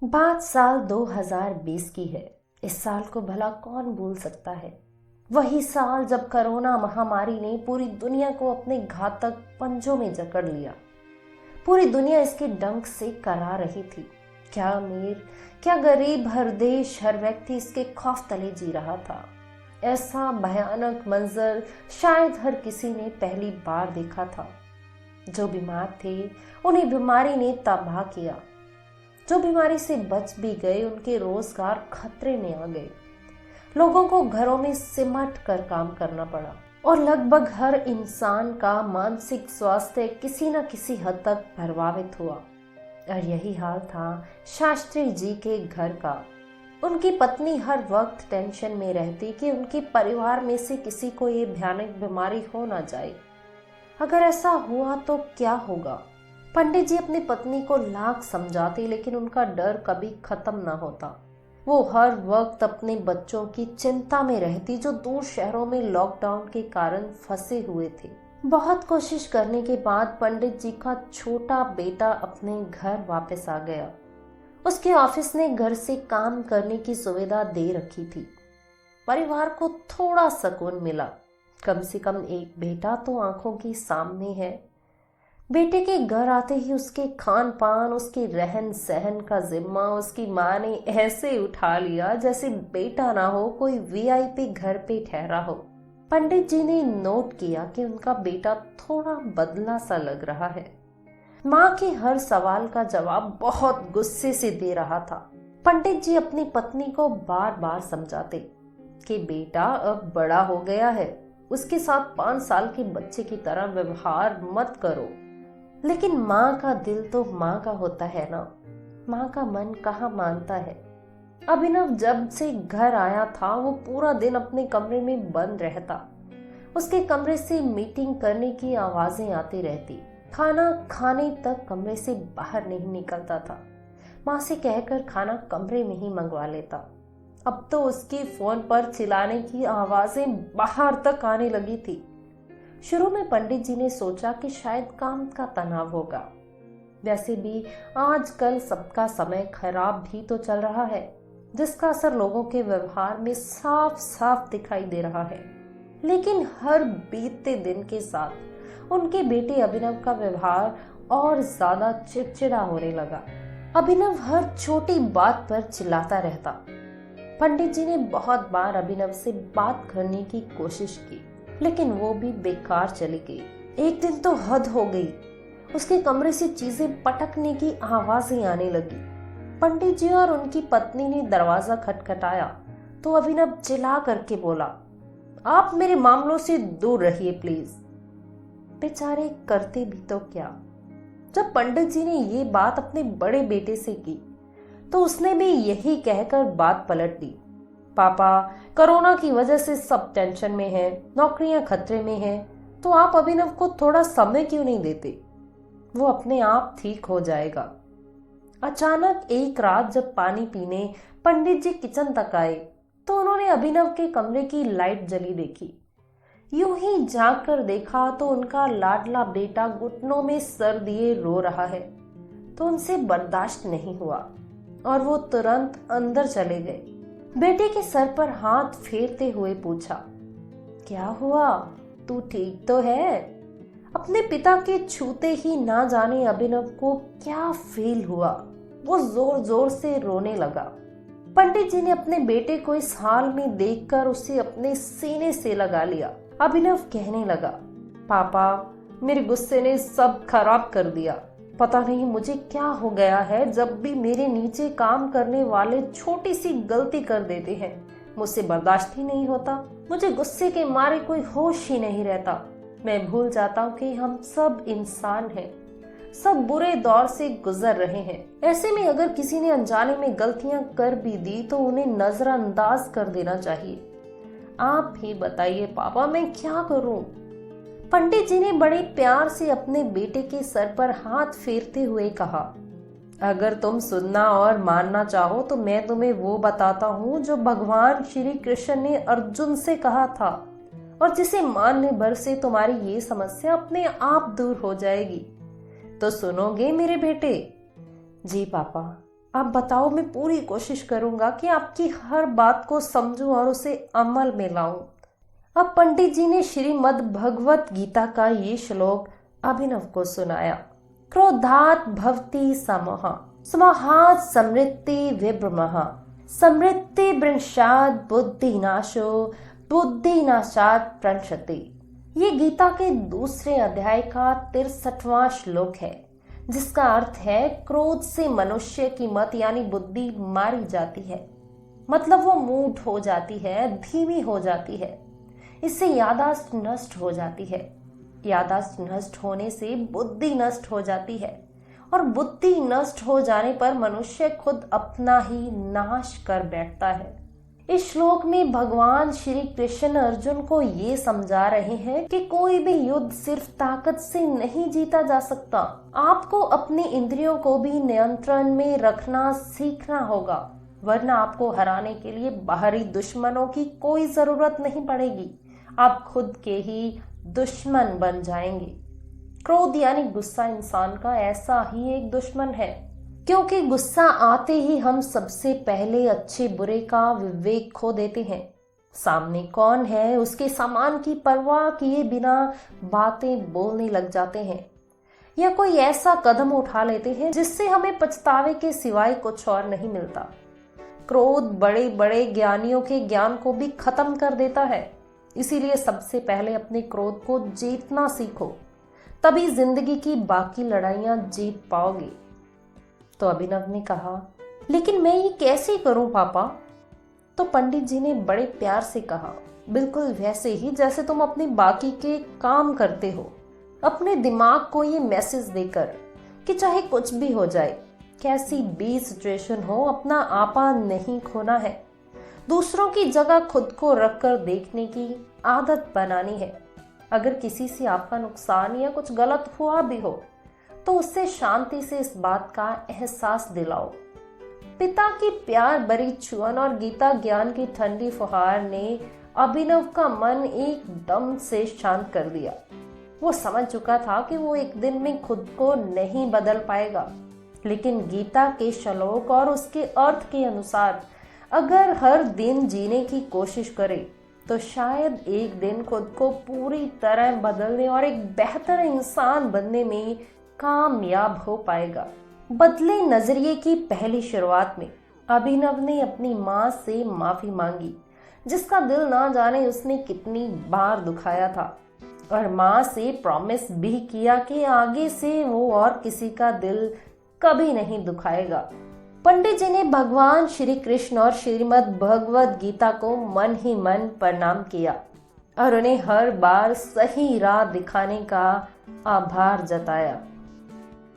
बात साल 2020 की है। इस साल को भला कौन भूल सकता है। वही साल जब कोरोना महामारी ने पूरी दुनिया को अपने घातक पंजों में जकड़ लिया। पूरी दुनिया इसके डंक से करा रही थी। क्या अमीर, क्या गरीब, हर देश, हर व्यक्ति इसके खौफ तले जी रहा था। ऐसा भयानक मंजर शायद हर किसी ने पहली बार देखा था। जो बीमार थे उन्हें बीमारी ने तबाह किया। जो बीमारी से बच भी गए उनके रोजगार खतरे में आ गए। लोगों को घरों में सिमट कर काम करना पड़ा और लगभग हर इंसान का मानसिक स्वास्थ्य किसी न किसी हद तक प्रभावित हुआ। और यही हाल था शास्त्री जी के घर का। उनकी पत्नी हर वक्त टेंशन में रहती कि उनके परिवार में से किसी को ये भयानक बीमारी हो ना जाए। अगर ऐसा हुआ तो क्या होगा। पंडित जी अपनी पत्नी को लाख समझाते लेकिन उनका डर कभी खत्म ना होता। वो हर वक्त अपने बच्चों की चिंता में रहती जो दूर शहरों में लॉकडाउन के कारण फंसे हुए थे। बहुत कोशिश करने के बाद पंडित जी का छोटा बेटा अपने घर वापस आ गया। उसके ऑफिस ने घर से काम करने की सुविधा दे रखी थी। परिवार को थोड़ा सुकून मिला। कम से कम एक बेटा तो आंखों के सामने है। बेटे के घर आते ही उसके खान पान, उसके रहन सहन का जिम्मा उसकी माँ ने ऐसे उठा लिया जैसे बेटा ना हो, कोई वीआईपी घर पे ठहरा हो। पंडित जी ने नोट किया कि उनका बेटा थोड़ा बदला सा लग रहा है। माँ के हर सवाल का जवाब बहुत गुस्से से दे रहा था। पंडित जी अपनी पत्नी को बार बार समझाते कि बेटा अब बड़ा हो गया है, उसके साथ 5 साल के बच्चे की तरह व्यवहार मत करो। लेकिन माँ का दिल तो माँ का होता है ना। माँ का मन कहाँ मानता है। अभिनव जब से घर आया था वो पूरा दिन अपने कमरे में बंद रहता। उसके कमरे से मीटिंग करने की आवाजें आती रहती। खाना खाने तक कमरे से बाहर नहीं निकलता था। माँ से कहकर खाना कमरे में ही मंगवा लेता। अब तो उसकी फोन पर चिल्लाने की आवाजें बाहर तक आने लगी थी। शुरू में पंडित जी ने सोचा कि शायद काम का तनाव होगा। वैसे भी आजकल सबका समय खराब भी तो चल रहा है, जिसका असर लोगों के व्यवहार में साफ साफ दिखाई दे रहा है। लेकिन हर बीतते दिन के साथ उनके बेटे अभिनव का व्यवहार और ज्यादा चिड़चिड़ा होने लगा। अभिनव हर छोटी बात पर चिल्लाता रहता। पंडित जी ने बहुत बार अभिनव से बात करने की कोशिश की लेकिन वो भी बेकार चली गई। एक दिन तो हद हो गई। उसके कमरे से चीजें पटकने की आवाजें आने लगी। पंडित जी और उनकी पत्नी ने दरवाजा खटखटाया तो अभिनव चिल्ला करके बोला, आप मेरे मामलों से दूर रहिए प्लीज। बेचारे करते भी तो क्या। जब पंडित जी ने ये बात अपने बड़े बेटे से की तो उसने भी यही कहकर बात पलट दी। पापा, कोरोना की वजह से सब टेंशन में है, नौकरियां खतरे में हैं, तो आप अभिनव को थोड़ा समय क्यों नहीं देते? वो अपने आप ठीक हो जाएगा। अचानक एक रात जब पानी पीने पंडित जी किचन तक आए तो उन्होंने अभिनव के कमरे की लाइट जली देखी। यूं ही झांक कर देखा तो उनका लाडला बेटा घुटनों में सर दिए रो रहा है। तो उनसे बर्दाश्त नहीं हुआ और वो तुरंत अंदर चले गए। बेटे के सर पर हाथ फेरते हुए पूछा, क्या हुआ, तू ठीक तो है? अपने पिता के छूते ही ना जाने अभिनव को क्या फील हुआ। वो जोर जोर से रोने लगा। पंडित जी ने अपने बेटे को इस हाल में देखकर उसे अपने सीने से लगा लिया। अभिनव कहने लगा, पापा, मेरे गुस्से ने सब खराब कर दिया। पता नहीं मुझे क्या हो गया है, जब भी मेरे नीचे काम करने वाले छोटी सी गलती कर देते हैं मुझसे बर्दाश्त ही नहीं होता। मुझे गुस्से के मारे कोई होश ही नहीं रहता। मैं भूल जाता हूँ कि हम सब इंसान हैं, सब बुरे दौर से गुजर रहे हैं। ऐसे में अगर किसी ने अनजाने में गलतियां कर भी दी तो उन्हें नजरअंदाज कर देना चाहिए। आप ही बताइए पापा, मैं क्या करूं? पंडित जी ने बड़े प्यार से अपने बेटे के सर पर हाथ फेरते हुए कहा, अगर तुम सुनना और मानना चाहो तो मैं तुम्हें वो बताता हूँ जो भगवान श्री कृष्ण ने अर्जुन से कहा था और जिसे मानने भर से तुम्हारी ये समस्या अपने आप दूर हो जाएगी। तो सुनोगे मेरे बेटे? जी पापा, आप बताओ, मैं पूरी कोशिश करूंगा कि आपकी हर बात को समझूं और उसे अमल में लाऊं। अब पंडित जी ने श्रीमद् भगवत गीता का ये श्लोक अभिनव को सुनाया। क्रोधात् भवति समः, समहात् समृद्धि विभ्रमः, समृद्धि भ्रंशात् बुद्धिनाशो, बुद्धिनाशात् प्रणश्यति। ये गीता के दूसरे अध्याय का 63वां श्लोक है, जिसका अर्थ है क्रोध से मनुष्य की मत यानी बुद्धि मारी जाती है। मतलब वो मूढ़ हो जाती है, धीमी हो जाती है, इससे याददाश्त नष्ट हो जाती है। याददाश्त नष्ट होने से बुद्धि नष्ट हो जाती है और बुद्धि नष्ट हो जाने पर मनुष्य खुद अपना ही नाश कर बैठता है। इस श्लोक में भगवान श्री कृष्ण अर्जुन को ये समझा रहे हैं कि कोई भी युद्ध सिर्फ ताकत से नहीं जीता जा सकता। आपको अपनी इंद्रियों को भी नियंत्रण में रखना सीखना होगा, वरना आपको हराने के लिए बाहरी दुश्मनों की कोई जरूरत नहीं पड़ेगी। आप खुद के ही दुश्मन बन जाएंगे। क्रोध यानी गुस्सा इंसान का ऐसा ही एक दुश्मन है, क्योंकि गुस्सा आते ही हम सबसे पहले अच्छे बुरे का विवेक खो देते हैं। सामने कौन है उसके सामान की परवाह किए बिना बातें बोलने लग जाते हैं या कोई ऐसा कदम उठा लेते हैं जिससे हमें पछतावे के सिवाय कुछ और नहीं मिलता। क्रोध बड़े बड़े ज्ञानियों के ज्ञान को भी खत्म कर देता है। इसीलिए सबसे पहले अपने क्रोध को जीतना सीखो, तभी जिंदगी की बाकी लड़ाइयां जीत पाओगे। तो अभिनव ने कहा, लेकिन मैं ये कैसे करूं पापा? तो पंडित जी ने बड़े प्यार से कहा, बिल्कुल वैसे ही जैसे तुम अपने बाकी के काम करते हो। अपने दिमाग को ये मैसेज देकर कि चाहे कुछ भी हो जाए, कैसी भी सिचुएशन हो, अपना आपा नहीं खोना है। दूसरों की जगह खुद को रखकर देखने की आदत बनानी है। अगर किसी से आपका नुकसान या कुछ गलत हुआ भी हो तो उससे शांति से इस बात का एहसास दिलाओ। पिता की प्यार भरी छुअन और गीता ज्ञान की ठंडी फुहार ने अभिनव का मन एकदम से शांत कर दिया। वो समझ चुका था कि वो एक दिन में खुद को नहीं बदल पाएगा, लेकिन गीता के श्लोक और उसके अर्थ के अनुसार अगर हर दिन जीने की कोशिश करे तो शायद एक दिन खुद को पूरी तरह बदलने और एक बेहतर इंसान बनने में कामयाब हो पाएगा। बदले नजरिए की पहली शुरुआत में अभिनव ने अपनी माँ से माफी मांगी, जिसका दिल ना जाने उसने कितनी बार दुखाया था, और माँ से प्रॉमिस भी किया कि आगे से वो और किसी का दिल कभी नहीं दुखाएगा। पंडित जी ने भगवान श्री कृष्ण और श्रीमद् भगवत गीता को मन ही मन प्रणाम किया और उन्हें हर बार सही राह दिखाने का आभार जताया।